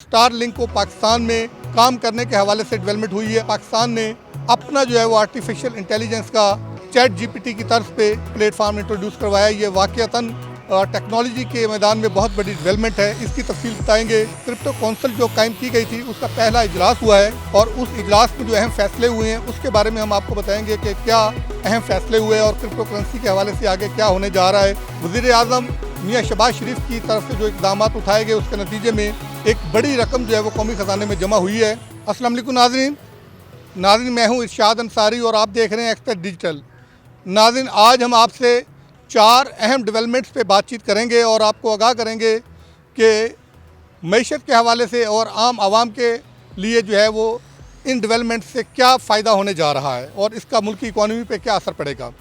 Star link को पाकिस्तान में काम करने के हवाले से डेवलपमेंट हुई है। पाकिस्तान ने अपना जो है वो आर्टिफिशियल इंटेलिजेंस का चैट जीपीटी की तर्ज पे प्लेटफार्म इंट्रोड्यूस करवाया। ये वाकईतन टेक्नोलॉजी के मैदान में बहुत बड़ी डेवलपमेंट है। इसकी तफसील बताएंगे। क्रिप्टो काउंसिल जो कायम की गई थी उसका पहला इजलास हुआ है और उस इजलास में जो अहम फैसले हुए हैं उसके बारे में हम आपको बताएंगे कि क्या अहम फैसले हुए और क्रिप्टो करेंसी के हवाले से आगे क्या होने जा रहा है। वज़ीर आज़म मियां शहबाज शरीफ की तरफ से जो इक़दाम उठाए गए उसके नतीजे में एक बड़ी रकम जो है वो कौमी ख़जाने में जमा हुई है। अस्सलाम वालेकुम नाज़रीन, मैं हूँ इरशाद अंसारी और आप देख रहे हैं एक्सपर्ट डिजिटल। नाज़रीन, आज हम आपसे 4 अहम डेवलपमेंट्स पे बातचीत करेंगे और आपको आगाह करेंगे कि मईशत के हवाले से और आम आवाम के लिए जो है वो इन डेवलपमेंट से क्या फ़ायदा होने जा रहा है और इसका मुल्की इकॉनमी पे क्या असर पड़ेगा।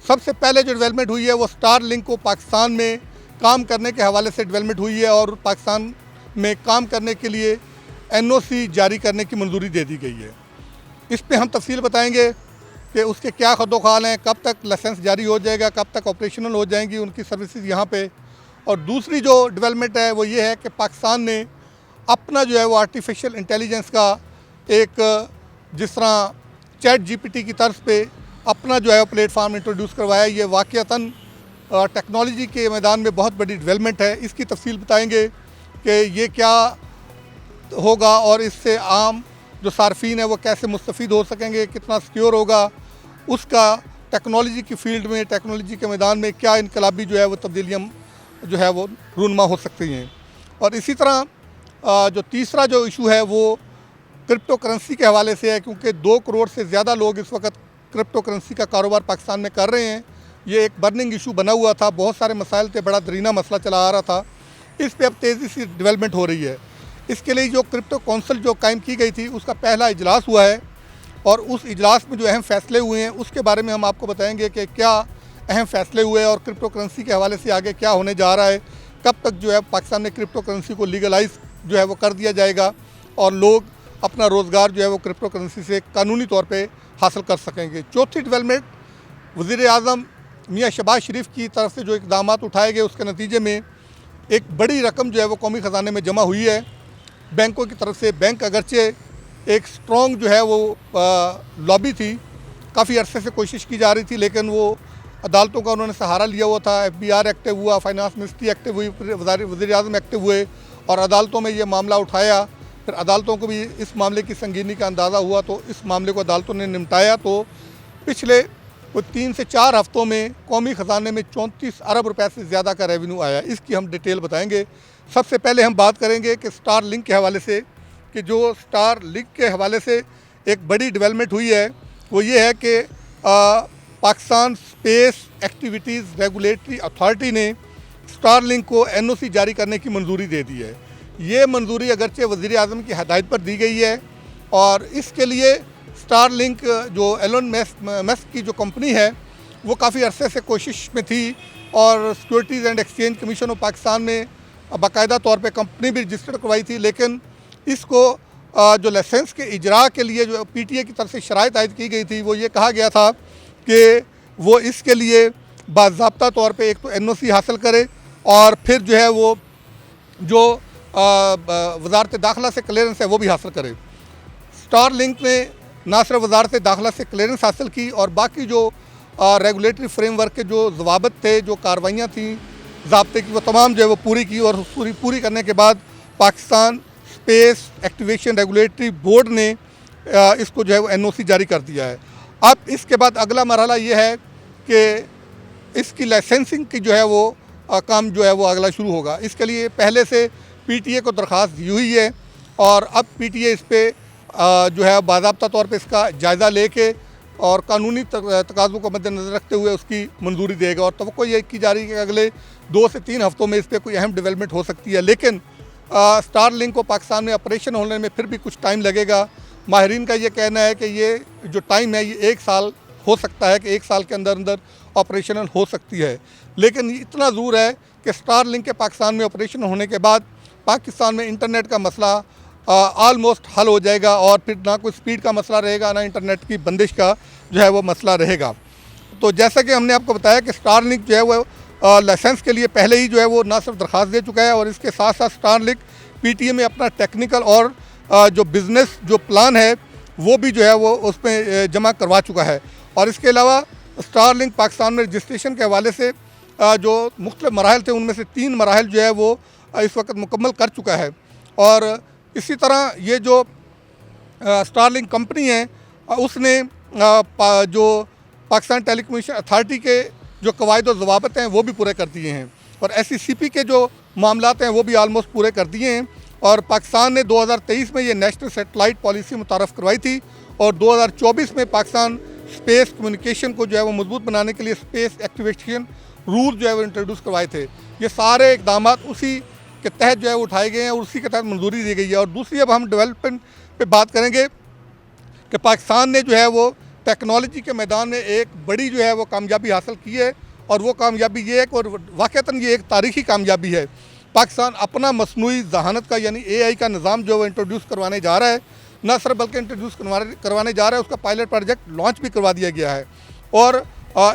सबसे पहले जो डेवलपमेंट हुई है वो स्टार लिंक को पाकिस्तान में काम करने के हवाले से डेवलपमेंट हुई है और पाकिस्तान में काम करने के लिए एनओसी जारी करने की मंजूरी दे दी गई है। इस पे हम तफसील बताएंगे कि उसके क्या खदोखाल हैं, कब तक लाइसेंस जारी हो जाएगा, कब तक ऑपरेशनल हो जाएंगी उनकी सर्विसेज यहाँ पे। और दूसरी जो डेवलपमेंट है वो ये है कि पाकिस्तान ने अपना जो है वो आर्टिफिशियल इंटेलिजेंस का एक जिस तरह चैट जीपीटी की तर्ज पे अपना जो है प्लेटफार्म इंट्रोड्यूस करवाया। ये वाकईतन टेक्नोलॉजी के मैदान में बहुत बड़ी डेवलपमेंट है। इसकी तफसील बताएंगे कि ये क्या होगा और इससे आम जो सार्फिन है वो कैसे मुस्तफ़ीद हो सकेंगे, कितना सिक्योर होगा, उसका टेक्नोलॉजी की फील्ड में, टेक्नोलॉजी के मैदान में क्या इनकलाबी जो है वो तब्दीलियाँ जो है वो रूनमा हो सकती हैं। और इसी तरह जो तीसरा जो इशू है वो क्रिप्टो करेंसी के हवाले से है, क्योंकि 2 करोड़ से ज़्यादा लोग इस वक्त क्रिप्टो करेंसी का कारोबार पाकिस्तान में कर रहे हैं। ये एक बर्निंग इशू बना हुआ था, बहुत सारे मसाइल थे, बड़ा दरीना मसला चला आ रहा था। इस पे अब तेज़ी से डेवलपमेंट हो रही है। इसके लिए जो क्रिप्टो काउंसिल जो कायम की गई थी उसका पहला इजलास हुआ है और उस इजलास में जो अहम फैसले हुए हैं उसके बारे में हम आपको बताएंगे कि क्या अहम फैसले हुए और क्रिप्टो करेंसी के हवाले से आगे क्या होने जा रहा है, कब तक जो है पाकिस्तान में क्रिप्टो करेंसी को लीगलाइज जो है वो कर दिया जाएगा और लोग अपना रोज़गार जो है वो क्रिप्टो करेंसी से कानूनी तौर पर हासिल कर सकेंगे। चौथी डेवलपमेंट, वज़ीर आज़म मियां शहबाज शरीफ की तरफ से जो इक़दाम उठाए गए उसके नतीजे में एक बड़ी रकम जो है वो कौमी ख़जाने में जमा हुई है बैंकों की तरफ से। बैंक अगरचे एक स्ट्रॉन्ग जो है वो लॉबी थी, काफ़ी अरसे से कोशिश की जा रही थी, लेकिन वो अदालतों का उन्होंने सहारा लिया हुआ था। FBI एक्टिव हुआ, फाइनेंस मिनिस्ट्री एक्टिव हुई, वज़ीर आज़म एक्टिव हुए और अदालतों में ये मामला उठाया। फिर अदालतों को भी इस मामले की संगीनी का अंदाज़ा हुआ तो इस मामले को अदालतों ने निपटाया। तो पिछले कुछ 3 से 4 हफ्तों में कौमी ख़जाने में 34 अरब रुपए से ज़्यादा का रेवेन्यू आया। इसकी हम डिटेल बताएंगे। सबसे पहले हम बात करेंगे कि स्टार लिंक के हवाले से, कि जो स्टार लिंक के हवाले से एक बड़ी डेवलपमेंट हुई है वो ये है कि Pakistan space activities regulatory authority ने स्टार लिंक को एनओसी जारी करने की मंजूरी दे दी है। ये मंजूरी अगरचे वज़ीर आज़म की हदायत पर दी गई है और इसके लिए स्टार लिंक जो एलोन मस्क की जो कंपनी है वो काफ़ी अरसे से कोशिश में थी और securities and exchange commission of Pakistan में बाकायदा तौर पे कंपनी भी रजिस्टर्ड करवाई थी, लेकिन इसको जो लाइसेंस के इजरा के लिए जो PTA की तरफ से शराइत आयद की गई थी वो ये कहा गया था कि वो इसके लिए बाज़ाब्ता तौर पे एक तो NOC हासिल करे और फिर जो है वो जो वज़ारत दाखिला से क्लियरेंस है वो भी हासिल करे। स्टार लिंक ने ना सिर्फ वज़ारत दाखिला से क्लियरेंस हासिल की और बाकी जो रेगुलेटरी फ्रेमवर्क के जो ज़वाबित थे, जो कार्रवाइयाँ थी ज़ाब्ते की, वो तमाम जो है वो पूरी की और पूरी करने के बाद Pakistan space activation regulatory board ने इसको जो है वो NOC जारी कर दिया है। अब इसके बाद अगला मरहला ये है कि इसकी लाइसेंसिंग की जो है वो काम जो है वो अगला शुरू होगा। इसके लिए पहले से PTA को दरख्वास्त दी हुई है और अब PTA इस पर जो है बाज़ाब्ता तौर पे इसका जायज़ा लेके और कानूनी तकाज़ों को मद्देनज़र रखते हुए उसकी मंजूरी देगा और तवक्को ये की जा रही है कि अगले 2 से 3 हफ्तों में इस पर कोई अहम डेवलपमेंट हो सकती है। लेकिन स्टार लिंक को पाकिस्तान में ऑपरेशन होने में फिर भी कुछ टाइम लगेगा। माहिरीन का ये कहना है कि ये जो टाइम है ये 1 साल हो सकता है कि 1 साल के अंदर अंदर ऑपरेशनल हो सकती है। लेकिन इतना ज़रूर है कि स्टार लिंक के पाकिस्तान में ऑपरेशन होने के बाद पाकिस्तान में इंटरनेट का मसला ऑलमोस्ट हल हो जाएगा और फिर ना कोई स्पीड का मसला रहेगा, ना इंटरनेट की बंदिश का जो है वो मसला रहेगा। तो जैसा कि हमने आपको बताया कि स्टार लिंक जो है वो लाइसेंस के लिए पहले ही जो है वो ना सिर्फ दरख्वास्त दे चुका है और इसके साथ साथ स्टार लिंक पीटीए में अपना टेक्निकल और जो बिज़नेस जो प्लान है वो भी जो है वो उसमें जमा करवा चुका है। और इसके अलावा स्टारलिंक पाकिस्तान में रजिस्ट्रेशन के हवाले से जो मुख्तलिफ मराहल थे उनमें से 3 मराहल जो है वो इस वक्त मुकम्मल कर चुका है। और इसी तरह ये जो स्टारलिंक कंपनी है उसने जो पाकिस्तान टेलीकम्युनिकेशन अथॉरिटी के जो कवायद और ज़वाबित हैं वो भी पूरे कर दिए हैं। और SECP के जो मामलात हैं वो भी आलमोस्ट पूरे कर दिए हैं। और पाकिस्तान ने 2023 में ये नेशनल सैटेलाइट पॉलिसी मुतारफ़ करवाई थी और 2024 में पाकिस्तान स्पेस कम्युनिकेशन को जो है वो मजबूत बनाने के लिए स्पेस एक्टिवेशन रूल जो है वो इंट्रोड्यूस करवाए थे। ये सारे इकदाम उसी के तहत जो है वो उठाए गए हैं और उसी के तहत मंजूरी दी गई है। और दूसरी अब हम डेवलपमेंट पे बात करेंगे कि पाकिस्तान ने जो है वो टेक्नोलॉजी के मैदान में एक बड़ी जो है वो कामयाबी हासिल की है। और वो कामयाबी ये है और वाक़तन ये एक तारीख़ी कामयाबी है। पाकिस्तान अपना मसनूई ज़हानत का यानी AI का निज़ाम जो है वो इंट्रोड्यूस करवाने जा रहा है। न सिर्फ बल्कि इंट्रोड्यूस करवाने जा रहा है, उसका पायलट प्रोजेक्ट लॉन्च भी करवा दिया गया है। और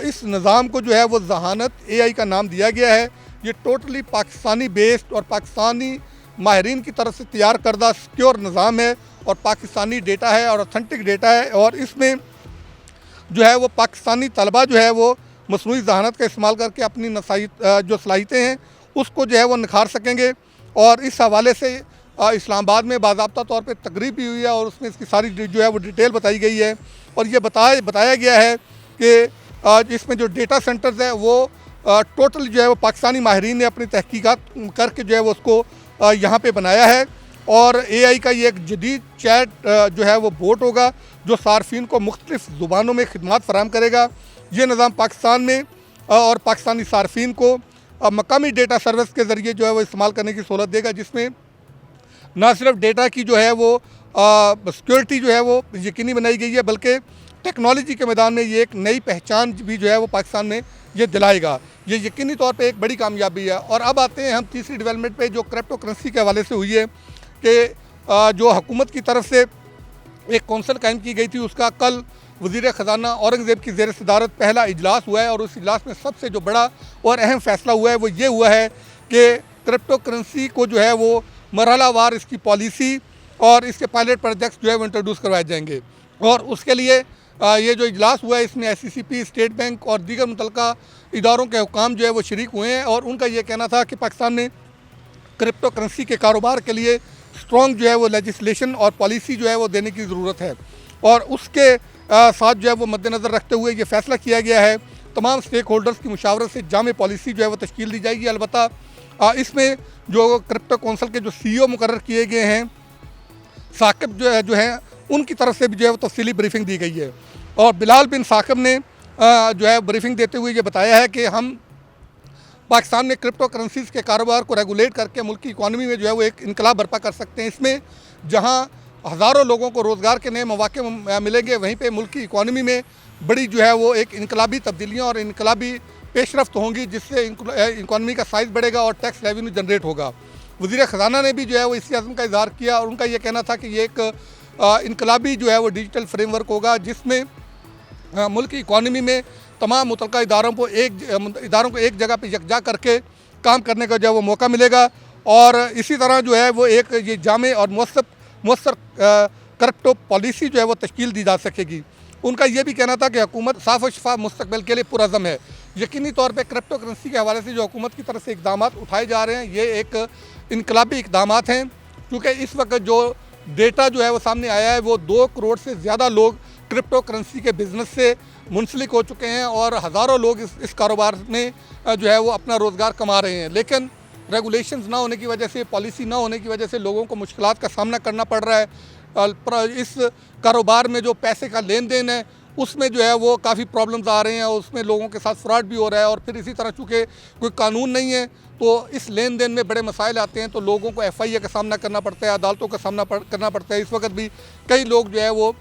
इस निज़ाम को जो है वो ज़हानत AI का नाम दिया गया है। ये टोटली पाकिस्तानी बेस्ड और पाकिस्तानी माहिरीन की तरफ से तैयार करदा सिक्योर निज़ाम है और पाकिस्तानी डेटा है और ऑथेंटिक डेटा है। और इसमें जो है वो पाकिस्तानी तलबा जो है वो मसनूई ज़हानत का इस्तेमाल करके अपनी जो सलाहियतें हैं उसको जो है वो निखार सकेंगे। और इस हवाले से इस्लामाबाद में बाज़ाब्ता तौर पे तकरीब भी हुई है और उसमें इसकी सारी जो है वो डिटेल बताई गई है। और ये बताया गया है कि इसमें जो डेटा सेंटर्स है वो टोटल जो है वो पाकिस्तानी माहिरीन ने अपनी तहकीकात करके जो है वो उसको यहाँ पे बनाया है। और AI का ये एक जदीद चैट जो है वो बोट होगा जो सार्फिन को मुख्तलिफ़ ज़ुबानों में खिदमत फराहम करेगा। ये निज़ाम पाकिस्तान में और पाकिस्तानी सार्फिन को मकामी डेटा सर्विस के ज़रिए जो है वो इस्तेमाल करने की सहूलत देगा, जिसमें ना सिर्फ डेटा की जो है वो सिक्योरिटी जो है वो यकीनी बनाई गई है बल्कि टेक्नोलॉजी के मैदान में ये एक नई पहचान भी जो है वो पाकिस्तान में ये दिलाएगा। ये यकीनी तौर पे एक बड़ी कामयाबी है। और अब आते हैं हम तीसरी डेवलपमेंट पे जो क्रिप्टो करेंसी के हवाले से हुई है कि जो हुकूमत की तरफ से एक कौंसल कायम की गई थी उसका कल वज़ीर ख़जाना औरंगज़ेब की ज़ेर सदारत पहला इजलास हुआ है। और उस इजलास में सबसे जो बड़ा और अहम फ़ैसला हुआ है वो ये हुआ है कि क्रिप्टो करेंसी को जो है वो मरहलावार इसकी पॉलिसी और इसके पायलट प्रोजेक्ट्स जो है वो इंट्रोड्यूस करवाए जाएंगे। और उसके लिए ये जो इजलास हुआ है इसमें SECP, स्टेट बैंक और दीगर मुतल्लिका इदारों के हुकाम जो है वो शरीक हुए हैं। और उनका ये कहना था कि पाकिस्तान में क्रिप्टो करेंसी के कारोबार के लिए स्ट्रॉन्ग जो है वो लेजिस्लेशन और पॉलिसी जो है वो देने की ज़रूरत है। और उसके साथ जो है वो मद्देनज़र रखते हुए ये फ़ैसला किया गया है तमाम स्टेक होल्डर्स की मुशावरत से जामे पॉलिसी जो है वो तश्कील दी जाएगी। अलबत्ता इसमें जो क्रिप्टो कौंसल के जो CEO मुकर्रर किए गए हैं साकिब जो हैं उनकी तरफ से भी जो है वो तफसीली ब्रीफिंग दी गई है। और बिलाल बिन साकिब ने जो है ब्रीफिंग देते हुए ये बताया है कि हम पाकिस्तान में क्रिप्टो करेंसीज़ के कारोबार को रेगुलेट करके मुल्क की इकॉनमी में जो है वो एक इनकलाब बर्पा कर सकते हैं। इसमें जहां हज़ारों लोगों को रोज़गार के नए मौके मिलेंगे वहीं पे मुल्क की इकॉनमी में बड़ी जो है वो एक इनकलाबी तब्दीलियाँ और इनकलाबी पेशरफ्त होंगी, जिससे इकॉनमी का साइज़ बढ़ेगा और टैक्स रेवेन्यू जनरेट होगा। वज़ीर ख़जाना ने भी जो है वो इसी अज़्म का इज़हार किया और उनका ये कहना था कि ये एक इनकलाबी जो है वो डिजिटल फ्रेमवर्क होगा जिसमें मुल्क की इकॉनमी में तमाम मुतल्लिका इदारों को एक जगह पर यकजा करके काम करने का जो है वो मौका मिलेगा। और इसी तरह जो है वो एक ये जामे और मौसर क्रिप्टो पॉलिसी जो है वो तश्कील दी जा सकेगी। उनका ये भी कहना था कि हुकूमत साफ़ और शफाफ मुस्तकबिल के लिए पुरअज़म है। यकीनी तौर पे क्रिप्टो करेंसी के हवाले से जो हुकूमत की तरफ से इक़दाम उठाए जा रहे हैं ये एक इनकलाबी इक़दाम हैं, क्योंकि इस वक्त जो डेटा जो है वो सामने आया है वो 2 करोड़ से ज़्यादा लोग क्रिप्टो करेंसी के बिज़नेस से मुंसलिक हो चुके हैं और हज़ारों लोग इस कारोबार में जो है वो अपना रोज़गार कमा रहे हैं। लेकिन रेगुलेशंस ना होने की वजह से, पॉलिसी ना होने की वजह से लोगों को मुश्किलात का सामना करना पड़ रहा है। इस कारोबार में जो पैसे का लेन देन है उसमें जो है वो काफ़ी प्रॉब्लम्स आ रहे हैं और उसमें लोगों के साथ फ्रॉड भी हो रहा है। और फिर इसी तरह चूँकि कोई कानून नहीं है तो इस लेन देन में बड़े मसाइल आते हैं, तो लोगों को FIA का सामना करना पड़ता है, अदालतों का सामना करना पड़ता है। इस वक्त भी कई लोग जो है वो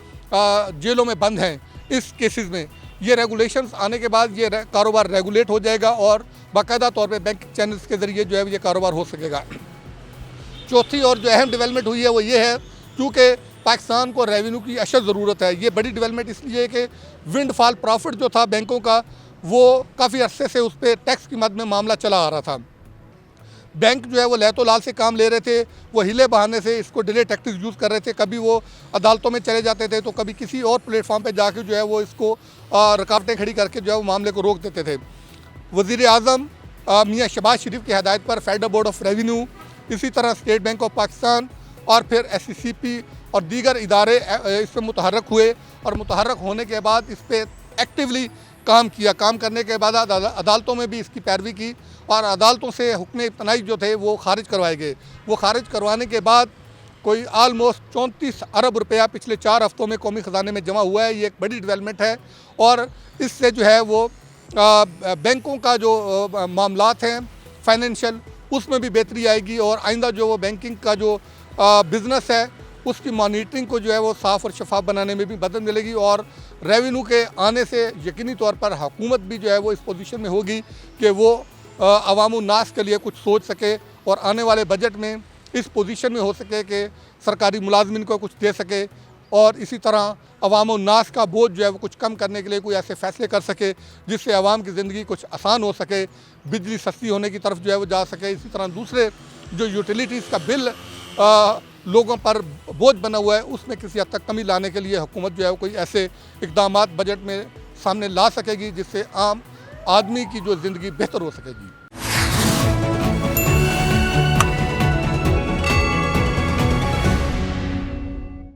जेलों में बंद हैं इस केसेस में। ये रेगुलेशंस आने के बाद ये कारोबार रेगुलेट हो जाएगा और बाकायदा तौर पे बैंक चैनल्स के ज़रिए जो है ये कारोबार हो सकेगा। चौथी और जो अहम डेवलपमेंट हुई है वो ये है, क्योंकि पाकिस्तान को रेवेन्यू की अशद ज़रूरत है। ये बड़ी डेवलपमेंट इसलिए है कि विंडफॉल प्रॉफिट जो था बैंकों का वो काफ़ी अरसे से उस पर टैक्स की मद में मामला चला आ रहा था। बैंक जो है वो लहतो लाल से काम ले रहे थे, वो हिले बहाने से इसको डिले टैक्टिक्स यूज़ कर रहे थे। कभी वो अदालतों में चले जाते थे तो कभी किसी और प्लेटफॉर्म पे जाके जो है वो इसको रुकावटें खड़ी करके जो है वो मामले को रोक देते थे। वज़ीर आज़म मियाँ शहबाज शरीफ की हदायत पर फेडरल बोर्ड ऑफ रेवेन्यू, इसी तरह स्टेट बैंक ऑफ पाकिस्तान और फिर SCCP और दीगर इदारे इस पर मुतहर्रक हुए और मुतहर्रक होने के बाद इस पर एक्टिवली काम किया। काम करने के बाद अदालतों में भी इसकी पैरवी की और अदालतों से हुक्म इब्तनाई जो थे वो खारिज करवाए गए। वो खारिज करवाने के बाद कोई आलमोस्ट 34 अरब रुपया पिछले 4 हफ्तों में कौमी ख़जाने में जमा हुआ है। ये एक बड़ी डेवलपमेंट है और इससे जो है वो बैंकों का जो मामलात हैं फाइनेंशियल, उसमें भी बेहतरी आएगी और आइंदा जो वो बैंकिंग का जो बिज़नेस है उसकी मॉनिटरिंग को जो है वो साफ़ और शफाफ बनाने में भी मदद मिलेगी और रेवेन्यू के आने से यकीनी तौर पर हुकूमत भी जो है वो इस पोजीशन में होगी कि वो अवामुन्नास के लिए कुछ सोच सके और आने वाले बजट में इस पोजीशन में हो सके कि सरकारी मुलाजमिन को कुछ दे सके और इसी तरह अवामुन्नास का बोझ जो है वो कुछ कम करने के लिए कोई ऐसे फैसले कर सके जिससे आवाम की ज़िंदगी कुछ आसान हो सके, बिजली सस्ती होने की तरफ जो है वो जा सके। इसी तरह दूसरे जो यूटिलिटीज़ का बिल लोगों पर बोझ बना हुआ है उसमें किसी हद तक कमी लाने के लिए हुकूमत जो है वो कोई ऐसे इक़दामात बजट में सामने ला सकेगी जिससे आम आदमी की जो ज़िंदगी बेहतर हो सकेगी।